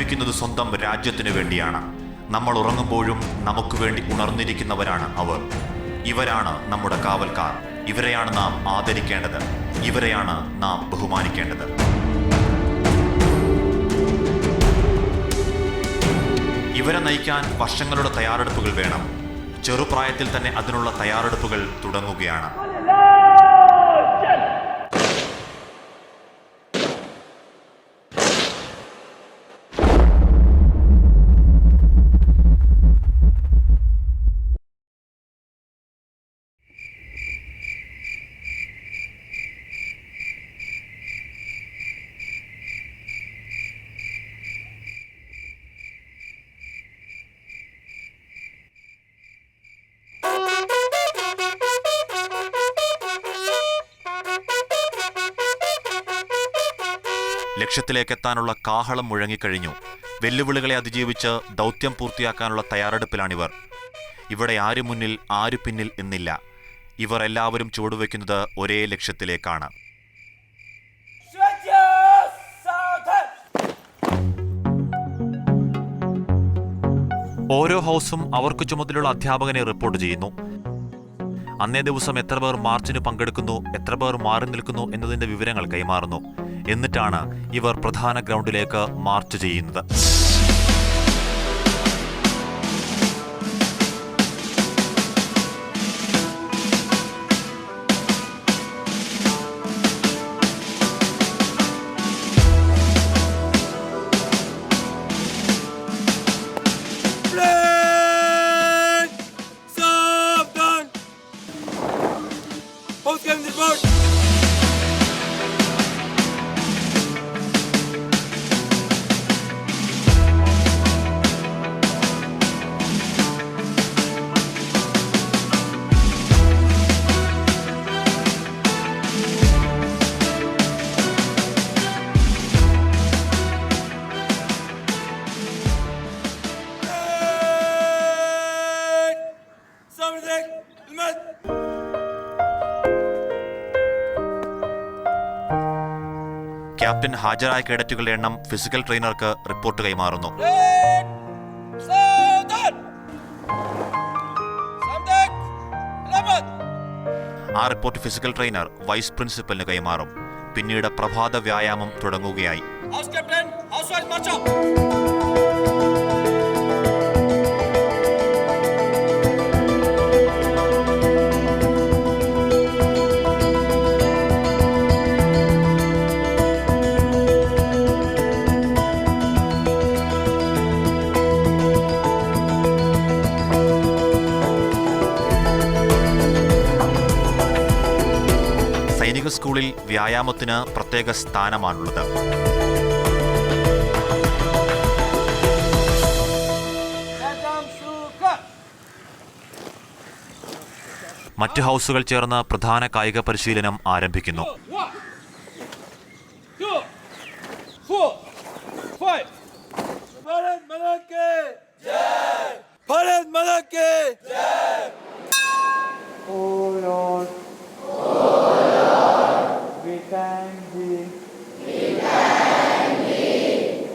ജീവിക്കുന്നത് സ്വന്തം രാജ്യത്തിനു വേണ്ടിയാണ്. നമ്മൾ ഉറങ്ങുമ്പോഴും നമുക്ക് വേണ്ടി ഉണർന്നിരിക്കുന്നവരാണ് അവർ. ഇവരാണ് നമ്മുടെ കാവൽക്കാർ. ഇവരെയാണ് നാം ആദരിക്കേണ്ടത്. ഇവരെയാണ് നാം ബഹുമാനിക്കേണ്ടത്. ഇവരെ നയിക്കാൻ വർഷങ്ങളുടെ തയ്യാറെടുപ്പുകൾ വേണം. ചെറുപ്രായത്തിൽ തന്നെ അതിനുള്ള തയ്യാറെടുപ്പുകൾ തുടങ്ങുകയാണ്. ലക്ഷ്യത്തിലേക്കെത്താനുള്ള കാഹളം മുഴങ്ങിക്കഴിഞ്ഞു. വെല്ലുവിളികളെ അതിജീവിച്ച് ദൗത്യം പൂർത്തിയാക്കാനുള്ള തയ്യാറെടുപ്പിലാണിവർ. ഇവിടെ ആര് മുന്നിൽ ആര് പിന്നിൽ എന്നില്ല. ഇവർ എല്ലാവരും ചുവടുവെക്കുന്നത് ഒരേ ലക്ഷ്യത്തിലേക്കാണ്. ഓരോ ഹൗസും അവർക്ക് ചുമതലയുള്ള അധ്യാപകനെ റിപ്പോർട്ട് ചെയ്യുന്നു. അന്നേ ദിവസം എത്ര പേർ മാർച്ചിന് പങ്കെടുക്കുന്നു, എത്ര പേർ മാറി നിൽക്കുന്നു എന്നതിന്റെ വിവരങ്ങൾ കൈമാറുന്നു. എന്നിട്ടാണ് ഇവർ പ്രധാന ഗ്രൗണ്ടിലേക്ക് മാർച്ച് ചെയ്യുന്നത്. ക്യാപ്റ്റൻ ഹാജരായ കേഡറ്റുകളുടെ എണ്ണം ഫിസിക്കൽ ട്രെയിനർക്ക് റിപ്പോർട്ട് കൈമാറുന്നു. ആ റിപ്പോർട്ട് ഫിസിക്കൽ ട്രെയിനർ വൈസ് പ്രിൻസിപ്പലിന് കൈമാറും. പിന്നീട് പ്രഭാത വ്യായാമം തുടങ്ങുകയായി. സ്കൂളിൽ വ്യായാമത്തിന് പ്രത്യേക സ്ഥാനമാണുള്ളത്. മറ്റ് ഹൗസുകൾ ചേർന്ന് പ്രധാന കായിക പരിശീലനം ആരംഭിക്കുന്നു.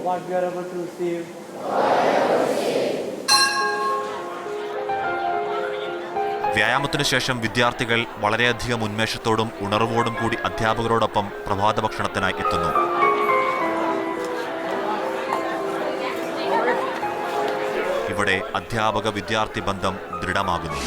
What we are able to receive. വ്യായാമത്തിനു ശേഷം വിദ്യാർത്ഥികൾ വളരെയധികം ഉന്മേഷത്തോടും ഉണർവോടും കൂടി അധ്യാപകരോടൊപ്പം പ്രഭാത ഭക്ഷണത്തിനായി എത്തുന്നു. ഇവിടെ അധ്യാപക വിദ്യാർത്ഥി ബന്ധം ദൃഢമാകുന്നു.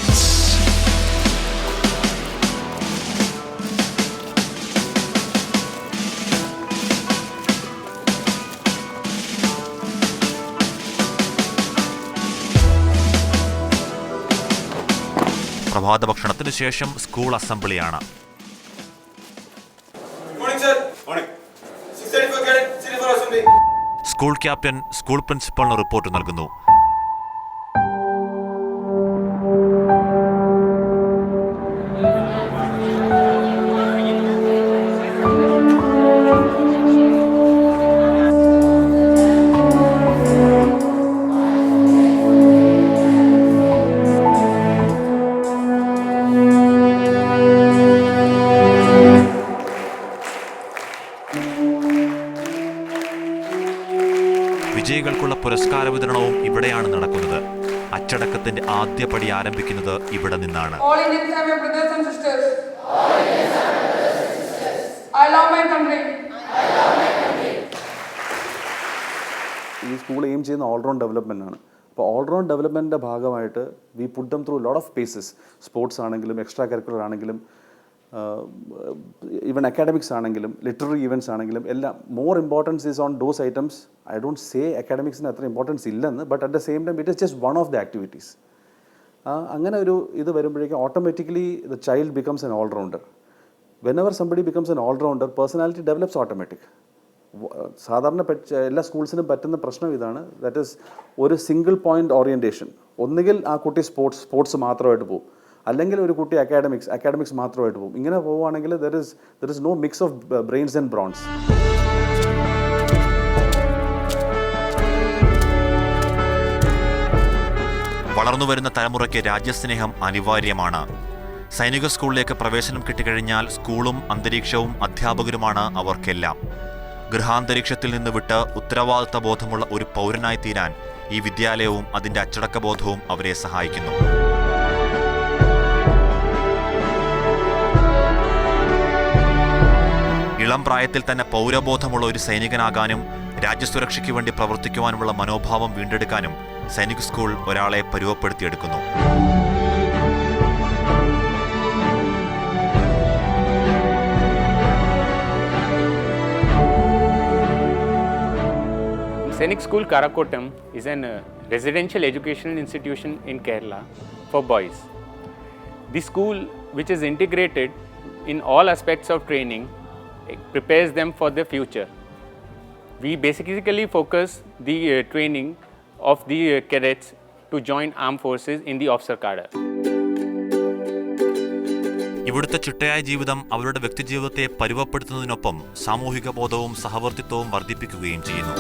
പ്രഭാത ഭക്ഷണത്തിന് ശേഷം സ്കൂൾ അസംബ്ലിയാണ്. സ്കൂൾ ക്യാപ്റ്റൻ സ്കൂൾ പ്രിൻസിപ്പലിന് റിപ്പോർട്ട് നൽകുന്നു. വിജയികൾക്ക് പരിശീലനവും ഇവിടെയാണ് നടക്കുന്നത്. അച്ചടക്കത്തിന്റെ ആദ്യപടി ആരംഭിക്കുന്നത് ഇവിടെ നിന്നാണ്. All Indians are my brothers and sisters. I love my country. ഈ സ്കൂൾ എയിം ചെയ്യുന്ന ഓൾറൗണ്ട് ഡെവലപ്മെൻ്റ് ആണ്. അപ്പോൾ ഓൾറൗണ്ട് ഡെവലപ്മെൻറ്റിൻ്റെ ഭാഗമായിട്ട് we put them through lot of paces. Sports ആണെങ്കിലും എക്സ്ട്രാ കരിക്കുലർ ആണെങ്കിലും ഈവൻ അക്കാഡമിക്സ് ആണെങ്കിലും ലിറ്റററി ഈവൻറ്റ്സ് ആണെങ്കിലും എല്ലാം. More importance is on those items. I don't say അക്കാഡമിക്സിന് അത്ര ഇമ്പോർട്ടൻസ് ഇല്ലെന്ന്, but at the same time it is just one of the activities. അങ്ങനെ ഒരു ഇത് വരുമ്പോഴേക്കും automatically the child becomes an all rounder. Whenever somebody becomes an allrounder, personality develops automatic. സാധാരണ എല്ലാ സ്കൂൾസിനും പറ്റുന്ന പ്രശ്നം ഇതാണ്. ദാറ്റ് ഈസ് ഒരു സിംഗിൾ പോയിൻ്റ് ഓറിയൻറ്റേഷൻ. ഒന്നുകിൽ ആ കുട്ടി സ്പോർട്സ് മാത്രമായിട്ട് പോകും, അല്ലെങ്കിൽ ഒരു കുട്ടി അക്കാഡമിക്സ് മാത്രമായിട്ട് പോകും. ഇങ്ങനെ പോവുകയാണെങ്കിൽ there is no mix of brains and brawns. വളർന്നുവരുന്ന തലമുറയ്ക്ക് രാജ്യസ്നേഹം അനിവാര്യമാണ്. സൈനിക സ്കൂളിലേക്ക് പ്രവേശനം കിട്ടിക്കഴിഞ്ഞാൽ സ്കൂളും അന്തരീക്ഷവും അധ്യാപകരുമാണ് അവർക്കെല്ലാം. ഗൃഹാന്തരീക്ഷത്തിൽ നിന്ന് വിട്ട് ഉത്തരവാദിത്ത ബോധമുള്ള ഒരു പൗരനായി തീരാൻ ഈ വിദ്യാലയവും അതിൻ്റെ അച്ചടക്കബോധവും അവരെ സഹായിക്കുന്നു. ഇളം പ്രായത്തിൽ തന്നെ പൗരബോധമുള്ള ഒരു സൈനികനാകാനും രാജ്യസുരക്ഷയ്ക്ക് വേണ്ടി പ്രവർത്തിക്കുവാനുമുള്ള മനോഭാവം വീണ്ടെടുക്കാനും സൈനിക സ്കൂൾ ഒരാളെ പരുവപ്പെടുത്തിയെടുക്കുന്നു. Sainik School Karakotam is a residential educational institution in Kerala for boys. The school, which is integrated in all aspects of training, prepares them for the future. We basically focus the training of the cadets to join armed forces in the officer cadre. ഇവിടുത്തെ ചിട്ടയായ ജീവിതം അവരുടെ വ്യക്തിജീവിതത്തെ പരുവപ്പെടുത്തുന്നതിനൊപ്പം സാമൂഹിക ബോധവും സഹവർത്തിത്വവും വർദ്ധിപ്പിക്കുകയും ചെയ്യുന്നു.